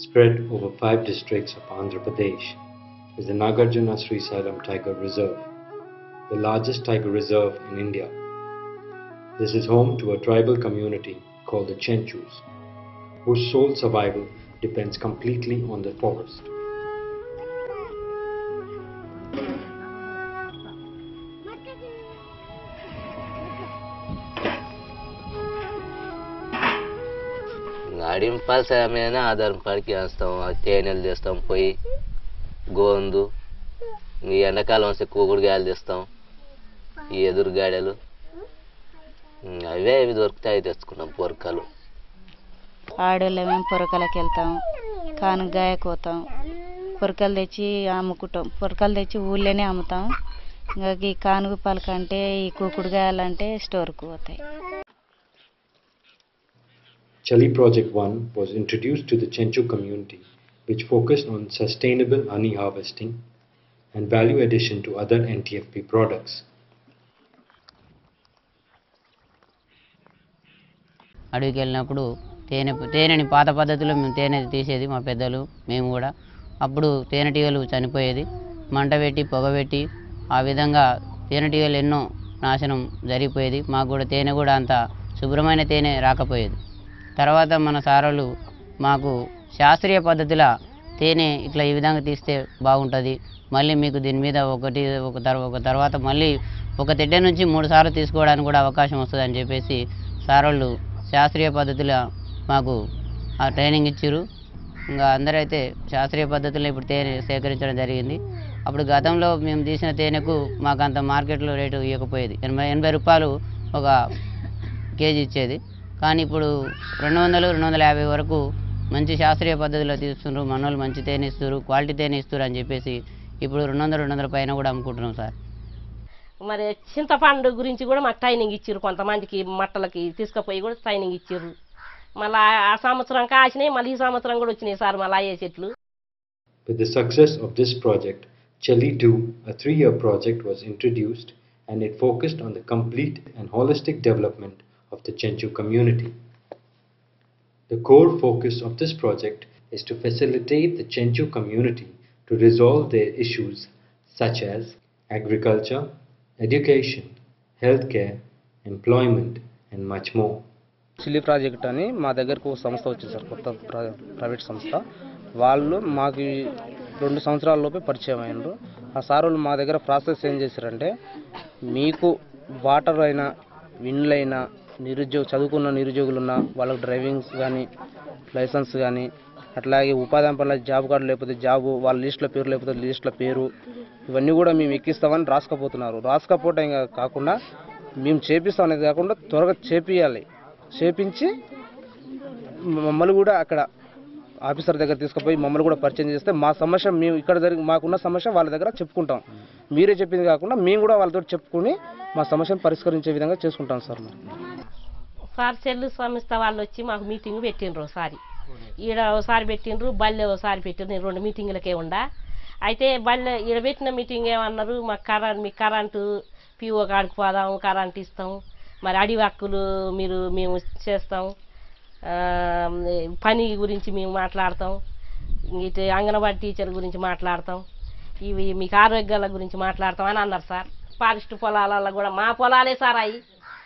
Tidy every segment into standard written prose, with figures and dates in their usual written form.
spread over 5 districts of Andhra Pradesh, is the Nagarjuna Srisailam Tiger Reserve, the largest tiger reserve in India. This is home to a tribal community called the Chenchus, whose sole survival depends completely on the forest. అడింపాల్సి మీద ఆధారం పడికి వేస్తాం, తేనెలు తీస్తాం, పొయ్యి గోందు, ఈ ఎండాకాలం వస్తే కూకుడుగాయలు తీస్తాం, ఈ ఎదురుగాడలు అవే ఇవి దొరుకుతాయి తెచ్చుకున్నాం. పొరకలు ఆడోళ్ళ మేము పొరకలకి వెళ్తాం, కానుగాయ కోతాం, పొరకలు తెచ్చి అమ్ముకుంటాం. పొరకలు తెచ్చి ఊళ్ళోనే అమ్ముతాం. ఇంకా ఈ కానుగ పలకంటే ఈ కూకుడుగాయలంటే స్టోర్కి పోతాయి. Chali Project 1 was introduced to the Chenchu community, which focused on sustainable honey harvesting and value addition to other NTFP products. అడవికి వెళ్ళినప్పుడు తేనెని పాత పద్ధతిలో మేము తేనె తీసేది మా పెద్దలు, మేము కూడా. అప్పుడు తేనెటీగలు చనిపోయేది, మంట పెట్టి పొగబెట్టి ఆ విధంగా తేనెటీగలు ఎన్నో నాశనం జరిగిపోయేది. మాకు కూడా తేనె కూడా అంత శుభ్రమైన తేనె రాకపోయేది. తర్వాత మన సారోళ్ళు మాకు శాస్త్రీయ పద్ధతిలో తేనె ఇట్లా ఈ విధంగా తీస్తే బాగుంటుంది, మళ్ళీ మీకు దీని మీద ఒక తర్వాత మళ్ళీ ఒక తెడ్డ నుంచి 3 సార్లు తీసుకోవడానికి కూడా అవకాశం వస్తుంది అని చెప్పేసి సారోళ్ళు శాస్త్రీయ పద్ధతిలో మాకు ఆ ట్రైనింగ్ ఇచ్చారు. ఇంకా అందరైతే శాస్త్రీయ పద్ధతిలో ఇప్పుడు తేనె సేకరించడం జరిగింది. అప్పుడు గతంలో మేము తీసిన తేనెకు మాకు అంత మార్కెట్లో రేటు ఇవ్వకపోయేది, 80 రూపాయలు ఒక కేజీ ఇచ్చేది. కానీ ఇప్పుడు 200-250 వరకు మంచి శాస్త్రీయ పద్ధతిలో తీస్తున్నారు. మనోళ్ళు మంచి తేనె ఇస్తారు, క్వాలిటీ తేనె ఇస్తారు అని చెప్పేసి ఇప్పుడు 200 పైన కూడా అమ్ముకుంటున్నాం సార్. మరి చింతపండు గురించి కూడా మాకు ట్రైనింగ్ ఇచ్చారు. కొంతమందికి మట్టలకి తీసుకుపోయి కూడా ట్రైనింగ్ ఇచ్చారు. మళ్ళీ ఆ సంవత్సరం కాసినాయి, మళ్ళీ ఈ సంవత్సరం కూడా వచ్చినాయి సార్ మళ్ళీ అయ్యే చెట్లు. With the success of this project, Chali 2, a 3-year project, was introduced, and it focused on the complete and holistic development of the Chenchu community. The core focus of this project is to facilitate the Chenchu community to resolve their issues such as agriculture, education, healthcare, employment, and much more. Chilli project అని మా దగ్గరకు ఒక సంస్థ వచ్చింది sir, కొత్త private సంస్థ. వాళ్ళు మాకు 2 సంవత్సరాల లోపే పరిచయం అయినారు. ఆ సార్ వాళ్ళు మా దగ్గర ప్రాసెస్ ఏం చేశారంటే, మీకు వాటర్ అయినా విండ్లైనా చదువుకున్న నిరుద్యోగులు ఉన్న వాళ్ళకి డ్రైవింగ్స్ కానీ లైసెన్స్ కానీ, అట్లాగే ఉపాధి పనుల జాబ్ కార్డు లేకపోతే జాబు, వాళ్ళ లిస్టులో పేరు లేకపోతే లిస్టులో పేరు, ఇవన్నీ కూడా మేము ఎక్కిస్తామని రాసుకపోతున్నారు. రాసుకపోవటం కాకుండా మేము చేపిస్తాం అనేది కాకుండా త్వరగా చేపించి మమ్మల్ని కూడా అక్కడ ఆఫీసర్ దగ్గర తీసుకుపోయి మమ్మల్ని కూడా పరిచయం చేస్తే మా సమస్య మేము ఇక్కడ మాకున్న సమస్య వాళ్ళ దగ్గర చెప్పుకుంటాం. మీరే చెప్పింది కాకుండా మేము కూడా వాళ్ళతో చెప్పుకొని మా సమస్యను పరిష్కరించే విధంగా చేసుకుంటాం సార్. సార్ సెల్లు సంస్థ వాళ్ళు వచ్చి మాకు మీటింగ్ పెట్టిండ్రు. ఒకసారి ఈడ ఒకసారి పెట్టిండ్రు, బల్లె ఒకసారి పెట్టిండ్రు. 2 మీటింగ్లకే ఉండా. అయితే బల్లె ఈడ పెట్టిన మీటింగ్ ఏమన్నారు, మీ కరెంటు పిఓ కాడికి పోదాం, కరెంట్ ఇస్తాం, మరి అడవి హక్కులు మేము చేస్తాం, పని గురించి మేము మాట్లాడతాం, ఇటు అంగన్వాడీ టీచర్ గురించి మాట్లాడతాం, ఇవి మీకు ఆరోగ్యాల గురించి మాట్లాడతాం అని అన్నారు సార్. ఫారెస్ట్ పొలాలలో కూడా మా పొలాలే సార్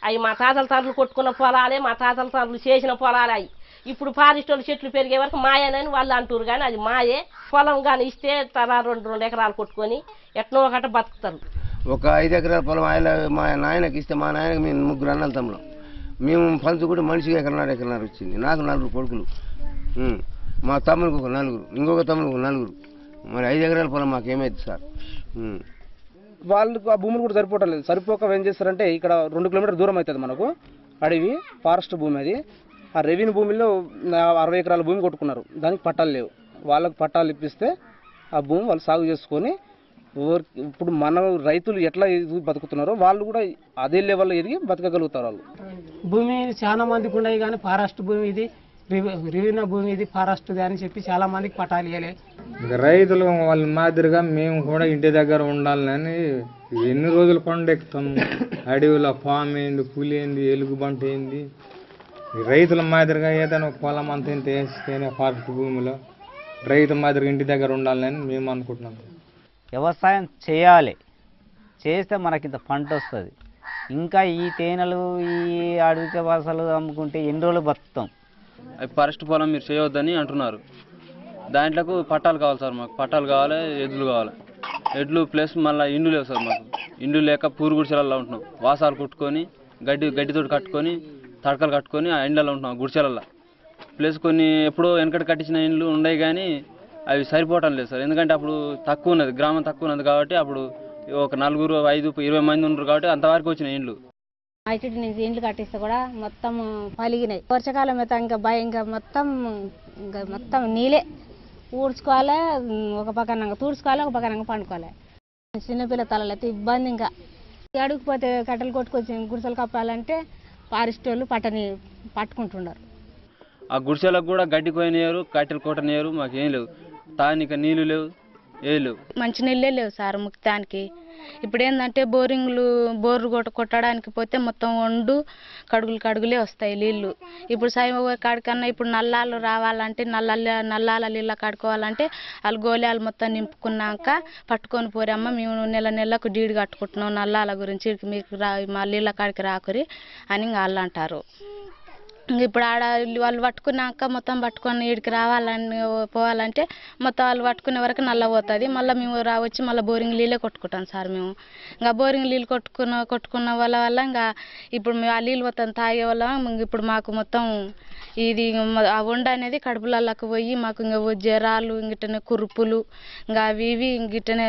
అవి మా తాతల తండ్రులు కొట్టుకున్న పొలాలే, మా తాతల తండ్రులు చేసిన పొలాలే అవి. ఇప్పుడు ఫారెస్ట్ వాళ్ళు చెట్లు పెరిగే వరకు మాయేనని వాళ్ళు అంటారు, కానీ అది మాయే. పొలం కానీ ఇస్తే తలా 2 ఎకరాలు కొట్టుకొని ఎట్నో ఒకట బతుకుతారు. ఒక 5 ఎకరాల పొలం మా నాయనకి ఇస్తే, మా నాయనకి మేము 3 అన్నల తమ్ముడు, మేము పంచుకుంటే మనిషికి ఎకరన్నర వచ్చింది. నాకు 4 కొడుకులు, మా తమ్ముడికి ఒక 4, ఇంకొక తమ్ముడికి ఒక 4. మరి 5 ఎకరాల పొలం మాకేమైంది సార్? వాళ్ళకు ఆ భూములు కూడా సరిపోవటం లేదు. సరిపోక ఏం చేస్తారంటే, ఇక్కడ 2 కిలోమీటర్ల దూరం అవుతుంది మనకు అడవి, ఫారెస్ట్ భూమి అది. ఆ రెవెన్యూ భూమిలో 60 ఎకరాల భూమి కొట్టుకున్నారు, దానికి పట్టాలు లేవు. వాళ్ళకు పట్టాలు ఇప్పిస్తే ఆ భూమి వాళ్ళు సాగు చేసుకొని, ఇప్పుడు మన రైతులు ఎట్లా బతుకుతున్నారో వాళ్ళు కూడా అదే లెవెల్లో ఎదిగి బతకగలుగుతారు. వాళ్ళు భూమి చాలా మందికి ఉన్నాయి, కానీ ఫారెస్ట్ భూమి ఇది, రెవెన్యూ భూమి ఇది, ఫారెస్ట్ అని చెప్పి చాలా మందికి పట్టాలు ఇవ్వలే. రైతులు వాళ్ళ మాదిరిగా మేము కూడా ఇంటి దగ్గర ఉండాలని ఎన్ని రోజులు కొండెక్కుతాం. అడవిలో పాము ఏంది, పులి ఏంది, ఎలుగుబంటి ఏంది, రైతుల మాదిరిగా ఏదైనా పొలం అంత ఇంత వేస్తేనే ఫారెస్ట్ భూమిలో రైతు మాదిరిగా ఇంటి దగ్గర ఉండాలని మేము అనుకుంటున్నాం. వ్యవసాయం చేయాలి, చేస్తే మనకింత పంట వస్తుంది. ఇంకా ఈ తేనెలు ఈ అడవిక వాసాలు అమ్ముకుంటే ఎన్ని రోజులు బతుకుతాం? అవి ఫారెస్ట్ పొలం మీరు చేయవద్దని అంటున్నారు. దాంట్లోకి పట్టాలు కావాలి సార్, మాకు పట్టాలు కావాలి, ఎడ్లు కావాలి. ఎడ్లు ప్లస్ మళ్ళీ ఇండ్లు లేవు సార్, మాకు ఇండ్లు లేక పూరు గుడిసెలలో ఉంటున్నాం. వాసాలు కుట్టుకొని గడ్డితో కట్టుకొని తడకలు కట్టుకొని ఆ ఇండ్లలో ఉంటున్నాం గుడిసెలలో. ప్లస్ కొన్ని ఎప్పుడో వెనకటి కట్టించిన ఇండ్లు ఉన్నాయి కానీ అవి సరిపోవటం లేదు సార్. ఎందుకంటే అప్పుడు తక్కువ ఉన్నది, గ్రామం తక్కువ ఉన్నది కాబట్టి అప్పుడు ఒక 4, 5, 20 మంది ఉన్నారు కాబట్టి అంతవరకు వచ్చిన ఇండ్లు. ఐటీడీ నుంచి ఇండ్లు కట్టిస్తే కూడా మొత్తం పలిగినాయి. వర్షాకాలం అయితే ఇంకా మొత్తం నీళ్ళే ఊడ్చుకోవాలి, ఒక పక్కన తూడ్చుకోవాలి, ఒక పక్కన పండుకోవాలి. చిన్నపిల్ల తలలు అయితే ఇబ్బంది. ఇంకా అడుగుపోతే కట్టెలు కొట్టుకొచ్చి గుడిసెలు కప్పాలంటే ఫారెస్ట్ వాళ్ళు పట్టుకుంటున్నారు. ఆ గుడిసెలకు కూడా గడ్డి కోయనియరు, కట్టెలు కొట్టనియరు, మాకేం లేవు. తానిక నీళ్ళు లేవు, ఏం లేవు. మంచి నీళ్ళే లేవు సార్ ముక్తానికి. ఇప్పుడు ఏంటంటే బోర్లు కొట్టడానికి పోతే మొత్తం వండు కడుగులే వస్తాయి నీళ్ళు. ఇప్పుడు సైవ కాడికన్నా ఇప్పుడు నల్లాలు రావాలంటే నల్లాల నీళ్ళ కడుకోవాలంటే వాళ్ళు గోళాలు మొత్తం నింపుకున్నాక పట్టుకొని పోరమ్మ మేము నెలకు డీడు కట్టుకుంటున్నాం నల్లాల గురించి, మీకు మా నీళ్ళ కాడికి రాకురి అని వాళ్ళు అంటారు. ఇప్పుడు ఆడ వాళ్ళు పట్టుకున్నాక మొత్తం పట్టుకొని ఈడికి పోవాలంటే మొత్తం వాళ్ళు పట్టుకునే వరకు నల్ల పోతుంది. మళ్ళీ మేము వచ్చి మళ్ళీ బోరింగ్ నీళ్ళే కొట్టుకుంటాం సార్. మేము ఇంకా బోరింగ్ నీళ్ళు కొట్టుకున్న వల్ల ఇంకా ఇప్పుడు మేము ఆ నీళ్ళు మొత్తం తాగే వల్ల ఇప్పుడు మాకు మొత్తం ఇది ఆ వండ అనేది కడుపులలోకి పోయి మాకు ఇంకా జ్వరాలు, ఇంగిటనే కురుపులు, ఇంకా అవి ఇంగిటనే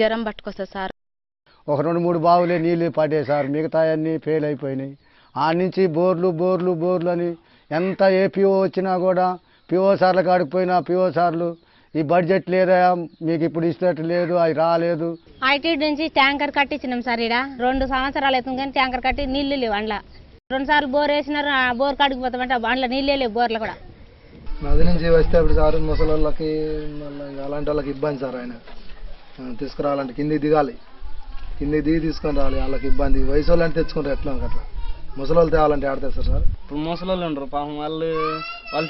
జ్వరం పట్టుకొస్తుంది సార్. ఒక 2-3 బావులే నీళ్ళు పడ్డాయి సార్, మిగతా అన్నీ ఫెయిల్ అయిపోయినాయి. ఆ నుంచి బోర్లు అని ఎంత ఏ పిఓ వచ్చినా కూడా పిఓ సార్లు కాడిపోయినా పిఓ సార్లు ఈ బడ్జెట్ లేదా మీకు ఇప్పుడు ఇస్తేట్టు లేదు, అవి రాలేదు. ఐటీడీ నుంచి ట్యాంకర్ కట్టించినాం సార్. ఇక్కడ 2 సంవత్సరాలు అవుతుంది కానీ ట్యాంకర్ కట్టి నీళ్ళు లేవు. అందులో 2 సార్లు బోర్ వేసినారు, ఆ బోర్ కాడికి పోతామంటే అందులో నీళ్ళే లేవు బోర్లు కూడా. నది నుంచి వస్తే అప్పుడు సార్ ముసలి వాళ్ళకి అలాంటి వాళ్ళకి ఇబ్బంది సార్. ఆయన తీసుకురావాలంటే కిందికి దిగి తీసుకొని రావాలి, వాళ్ళకి ఇబ్బంది. వయసు వాళ్ళు అంటే తెచ్చుకుంటారు ఎట్లా అట్లా, ముసలి వాళ్ళు తేవాలంటే ఆడతారు సార్. ఇప్పుడు ముసలి వాళ్ళు ఉండరు పాపం, వాళ్ళు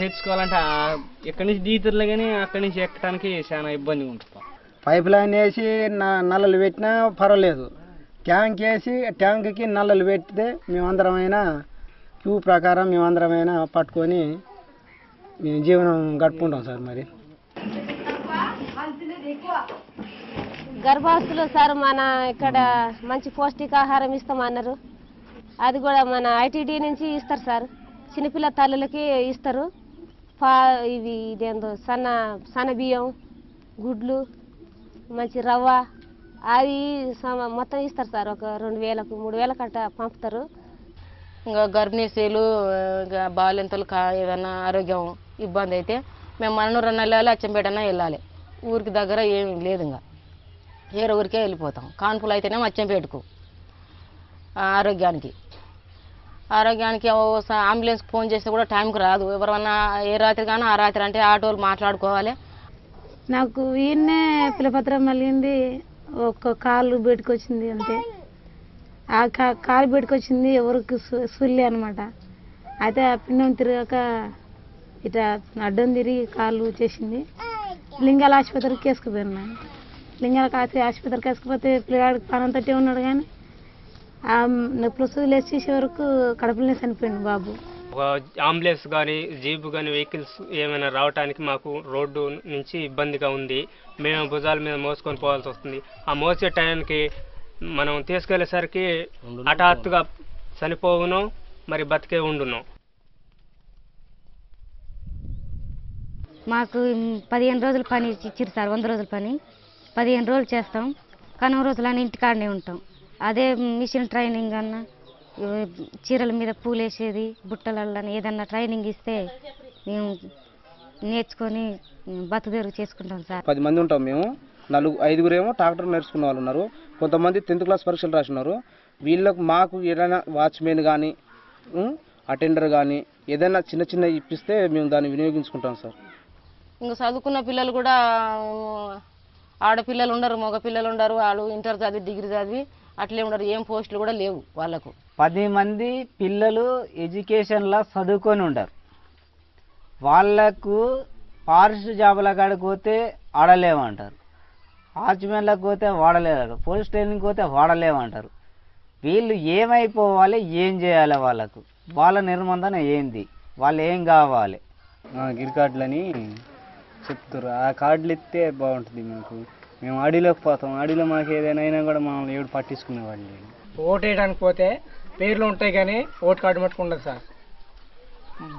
తెచ్చుకోవాలంటే ఎక్కడి నుంచి దిగుతారులే కానీ అక్కడి నుంచి ఎక్కడానికి చాలా ఇబ్బందిగా ఉంటుంది. పైప్ లైన్ వేసి నల్లలు పెట్టినా పర్వాలేదు, ట్యాంక్ వేసి ట్యాంక్కి నల్లలు పెడితే మేమందరమైనా క్యూ ప్రకారం మేమందరమైనా పట్టుకొని మేము జీవనం గడుపుకుంటాం సార్. మరి గర్భాస్తులు సార్ మన ఇక్కడ మంచి పౌష్టికాహారం ఇస్తామన్నారు. అది కూడా మన ఐటీడీ నుంచి ఇస్తారు సార్. చిన్నపిల్ల తల్లులకి ఇస్తారు. ఇదేందో సన్న బియ్యం, గుడ్లు, మంచి రవ్వ అవి మొత్తం ఇస్తారు సార్. ఒక 2,000-3,000 కట్ట పంపుతారు. ఇంకా గర్భిణీ స్త్రీలు, ఇంకా బాలింతలు ఏదైనా ఆరోగ్యం ఇబ్బంది అయితే మేము మనూరు నెలలు అచ్చంపేటనే వెళ్ళాలి. ఊరికి దగ్గర ఏమి లేదు, ఇంకా వేరే ఊరికే వెళ్ళిపోతాం. కాన్పులు అయితేనే అచ్చంపేటకు. ఆరోగ్యానికి అంబులెన్స్కి ఫోన్ చేస్తే కూడా టైంకి రాదు. ఎవరన్నా ఏ రాత్రి కానీ ఆ రాత్రి అంటే ఆటోలు మాట్లాడుకోవాలి. నాకు ఈయన్నే పిల్లపత్రం మళ్ళీంది, ఒక కాలు బయటకొచ్చింది అంతే. ఆ కాలు బయటకొచ్చింది ఎవరికి సుల్లి అనమాట. అయితే ఆ పిండం తిరగాక ఇట్లా అడ్డం తిరిగి కాలు చేసింది. లింగాల ఆసుపత్రికి వేసుకుపోయినా. లింగాల ఆసుపత్రికి వేసుకుపోతే పిల్లగాడికి పనంతటే ఉన్నాడు కానీ నొప్పులు లేచి వరకు కడుపులోనే చనిపోయింది బాబు. అంబులెన్స్ కానీ జీప్ కానీ వెహికల్స్ ఏమైనా రావడానికి మాకు రోడ్డు నుంచి ఇబ్బందిగా ఉంది. మేము భుజాల మీద మోసుకొని పోవాల్సి వస్తుంది. ఆ మోసే టైంకి మనం తీసుకెళ్లేసరికి హఠాత్తుగా చనిపోవును, మరి బతికే ఉండును. మాకు 15 రోజుల పని ఇచ్చారు సార్. 100 రోజుల పని 15 రోజులు చేస్తాం. కనుమ రోజులని ఇంటికాడనే ఉంటాం. అదే మిషన్ ట్రైనింగ్ అన్న, చీరల మీద పూలేసేది, బుట్టలల్లని ఏదన్నా ట్రైనింగ్ ఇస్తే మేము నేర్చుకొని బతుకుదేరు చేసుకుంటాం సార్. 10 మంది ఉంటాం మేము. 5 ఏమో ట్రాక్టర్ నేర్చుకున్న వాళ్ళు ఉన్నారు. కొంతమంది 10th క్లాస్ పరీక్షలు రాసినారు. వీళ్ళకు మాకు ఏదైనా వాచ్మెన్ కానీ అటెండర్ కానీ ఏదైనా చిన్న ఇప్పిస్తే మేము దాన్ని వినియోగించుకుంటాం సార్. ఇంకా చదువుకున్న పిల్లలు కూడా ఆడపిల్లలు ఉండరు, మగ పిల్లలు ఉండరు. వాళ్ళు ఇంటర్ చదివి, డిగ్రీ చదివి అట్లే ఉండరు. ఏం పోస్టులు కూడా లేవు వాళ్ళకు. 10 మంది పిల్లలు ఎడ్యుకేషన్లో చదువుకొని ఉండరు. వాళ్లకు ఫారెస్ట్ జాబుల కాడికి పోతే ఆడలేమంటారు, వాచ్మెన్లకు పోతే వాడలేరు, పోలీస్ ట్రైనింగ్కి పోతే వాడలేమంటారు. వీళ్ళు ఏమైపోవాలి, ఏం చేయాలి, వాళ్ళ నిర్బంధన ఏంది, వాళ్ళు ఏం కావాలి? గిరి కార్డులని చెప్తారు. ఆ కార్డులు ఇస్తే బాగుంటుంది. మేము అడవిలోకి పోతాం, అడవిలో మాకు ఏదైనా అయినా కూడా మమ్మల్ని ఎవడు పట్టించుకునేవాళ్ళు. ఓటు వేయడానికి పోతే పేర్లు ఉంటాయి కానీ ఓటు కార్డు మట్టుకు ఉండదు సార్.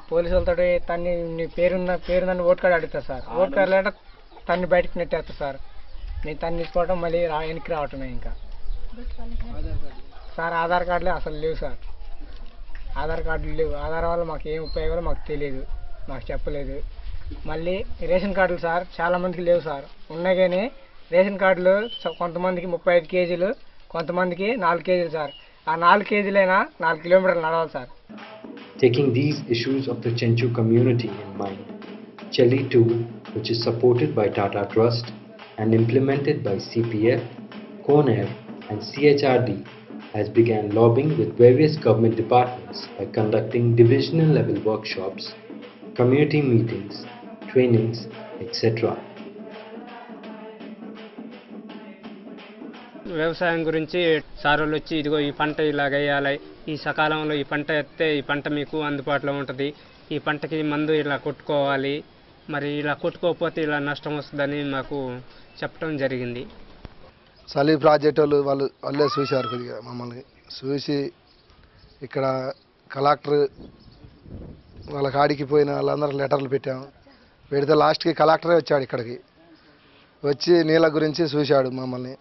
పోలీసు వాళ్ళతో తన్ని నీ పేరుందని ఓటు కార్డు అడుగుతారు సార్. ఓటు కార్డు లేట తన్ని బయటకు నెట్టేస్తారు సార్. నేను తన్ని తీసుకోవడం మళ్ళీ వెనక్కి రావటమే. ఇంకా సార్ ఆధార్ కార్డులే అసలు లేవు సార్. ఆధార్ కార్డులు లేవు. ఆధార్ వల్ల మాకు ఏం ఉపయోగాలో మాకు తెలియదు, మాకు చెప్పలేదు. మళ్ళీ రేషన్ కార్డులు సార్ చాలామందికి లేవు సార్. ఉన్నాయి కానీ రేషన్ కార్డులు కొంతమందికి 35 కేజీలు, కొంతమందికి 4 కేజీలు సార్. ఆ 4 కేజీలైనా 4 కిలోమీటర్లు నడవాలి sir. Taking these issues of the Chenchu community in mind, Chelli 2, which is supported by Tata Trust and implemented by CPF, CONAIR and CHRD, has began lobbying with various government departments by conducting divisional level workshops, community meetings, trainings, etc. వ్యవసాయం గురించి సారోళ్ళు వచ్చి ఇదిగో ఈ పంట ఇలాగ వేయాలి, ఈ సకాలంలో ఈ పంట వేస్తే ఈ పంట మీకు అందుబాటులో ఉంటుంది, ఈ పంటకి మందు ఇలా కొట్టుకోవాలి, మరి ఇలా కొట్టుకోకపోతే ఇలా నష్టం వస్తుందని మాకు చెప్పడం జరిగింది. చలి ప్రాజెక్ట్ వాళ్ళే చూశారు. కొద్దిగా మమ్మల్ని చూసి ఇక్కడ కలెక్టర్ వాళ్ళ కాడికి పోయిన వాళ్ళందరూ లెటర్లు పెట్టాము. పెడితే లాస్ట్కి కలెక్టరే వచ్చాడు. ఇక్కడికి వచ్చి నీళ్ళ గురించి చూశాడు. మమ్మల్ని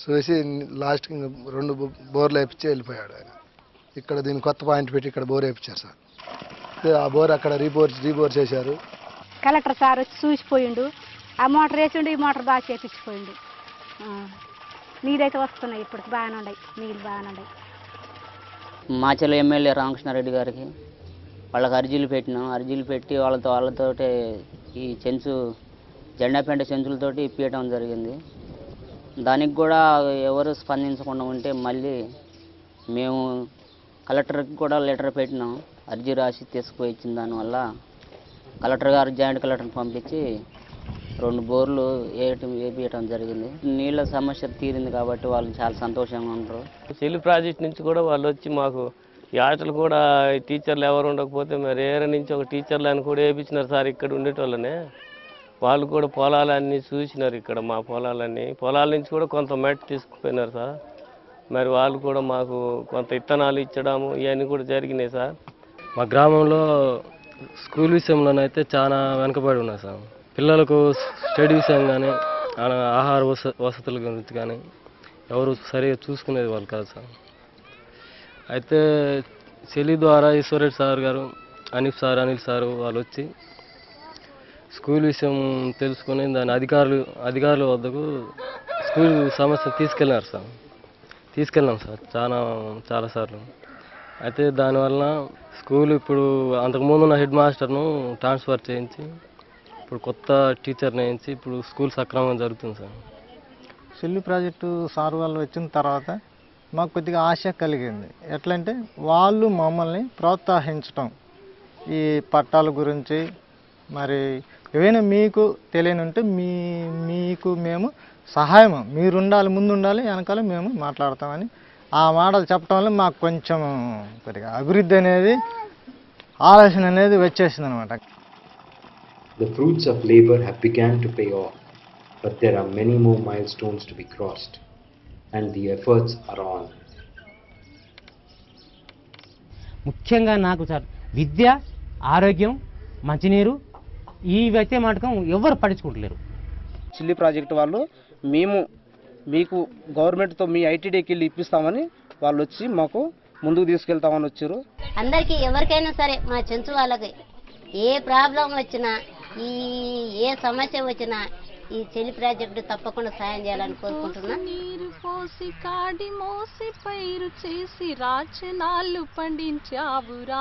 చూసి లాస్ట్కి 2 బోర్లు వేయించి వెళ్ళిపోయాడు ఆయన. ఇక్కడ దీన్ని కొత్త పాయింట్ పెట్టి ఇక్కడ బోర్ వేయించారు సార్. ఆ బోర్ అక్కడ రీబోర్ చేశారు. కలెక్టర్ సార్ వచ్చి చూసిపోయిండు. ఆ మోటార్ వేసిండు, ఈ మోటార్ బాగా చేపించిపోయిండు. నీళ్ళైతే వస్తున్నాయి, ఇప్పటికి బాగానే ఉన్నాయి, నీళ్ళు బాగానే ఉన్నాయి. మాచర్ల ఎమ్మెల్యే రామకృష్ణారెడ్డి గారికి వాళ్ళకి అర్జీలు పెట్టినాం. అర్జీలు పెట్టి వాళ్ళతోటి ఈ జెండా పెంట చెంచులతోటి ఇప్పించడం జరిగింది. దానికి కూడా ఎవరు స్పందించకుండా ఉంటే మళ్ళీ మేము కలెక్టర్కి కూడా లెటర్ పెట్టినాం. అర్జీ రాసి తీసుకుపోయి ఇచ్చిన దానివల్ల కలెక్టర్ గారు జాయింట్ కలెక్టర్ని పంపించి 2 బోర్లు వేపించడం జరిగింది. నీళ్ళ సమస్య తీరింది కాబట్టి వాళ్ళు చాలా సంతోషంగా ఉంటారు. చెల్లి ప్రాజెక్ట్ నుంచి కూడా వాళ్ళు వచ్చి మాకు ఈ ఆటలు కూడా టీచర్లు ఎవరు ఉండకపోతే మరి ఏరే నుంచి ఒక టీచర్లను కూడా వేయించినారు సార్. ఇక్కడ ఉండేటోళ్ళనే వాళ్ళు కూడా పొలాలన్నీ చూసినారు. ఇక్కడ మా పొలాల నుంచి కూడా కొంత మెట్ తీసుకుపోయినారు సార్. మరి వాళ్ళు కూడా మాకు కొంత ఇత్తనాలు ఇచ్చడము ఇవన్నీ కూడా జరిగినాయి సార్. మా గ్రామంలో స్కూల్ విషయంలోనైతే చాలా వెనుకబడి ఉన్నాయి సార్. పిల్లలకు స్టడీ విషయం కానీ ఆహార వసతుల గురించి కానీ ఎవరు సరిగా చూసుకునేది వాళ్ళు కాదు సార్. అయితే చెల్లి ద్వారా ఈశ్వరెడ్డి సార్ గారు, అనిల్ సారు వాళ్ళు వచ్చి స్కూల్ విషయం తెలుసుకుని దాని అధికారుల వద్దకు స్కూల్ సమస్య తీసుకెళ్ళాం సార్ చాలాసార్లు. అయితే దానివల్ల స్కూల్ ఇప్పుడు అంతకుముందు ఉన్న హెడ్ మాస్టర్ను ట్రాన్స్ఫర్ చేయించి ఇప్పుడు కొత్త టీచర్ని వేయించి ఇప్పుడు స్కూల్ సక్రమంగా జరుగుతుంది సార్. చెల్లి ప్రాజెక్టు సార్ వాళ్ళు వచ్చిన తర్వాత మాకు కొద్దిగా ఆశ కలిగింది. ఎట్లంటే వాళ్ళు మమ్మల్ని ప్రోత్సహించటం, ఈ పట్టాల గురించి మరి ఏవైనా మీకు తెలియని ఉంటే మీకు మేము సహాయం, మీరు ఉండాలి, ముందు ఉండాలి, వెనకాల మేము మాట్లాడతామని ఆ మాటలు చెప్పడం వల్ల మాకు కొంచెం కొద్దిగా అభివృద్ధి అనేది ఆలోచన అనేది వచ్చేసింది అనమాట. The fruits of labor have begun to pay off, but there are many more milestones to be crossed, and the efforts are on. ముఖ్యంగా నాకు సార్ విద్య, ఆరోగ్యం, మంచినీరు ఇవైతే మటకం ఎవరు పట్టించుకుంటలేరు. చిల్లి ప్రాజెక్ట్ వాళ్ళు మీకు గవర్నమెంట్తో మీ ఐటీడీకి వెళ్ళి ఇప్పిస్తామని వాళ్ళు వచ్చి మాకు ముందుకు తీసుకెళ్తామని వచ్చారు. అందరికీ ఎవరికైనా సరే మా చెంచు వాళ్ళకి ఏ ప్రాబ్లం వచ్చినా ఏ సమస్య వచ్చినా ఈ చెల్లి ప్రాజెక్టు తప్పకుండా సాయం చేయాలని కోరుకుంటున్నా. నీరు పోసి కాడి మోసి పైరు చేసి రాచనాలు పండించావురా.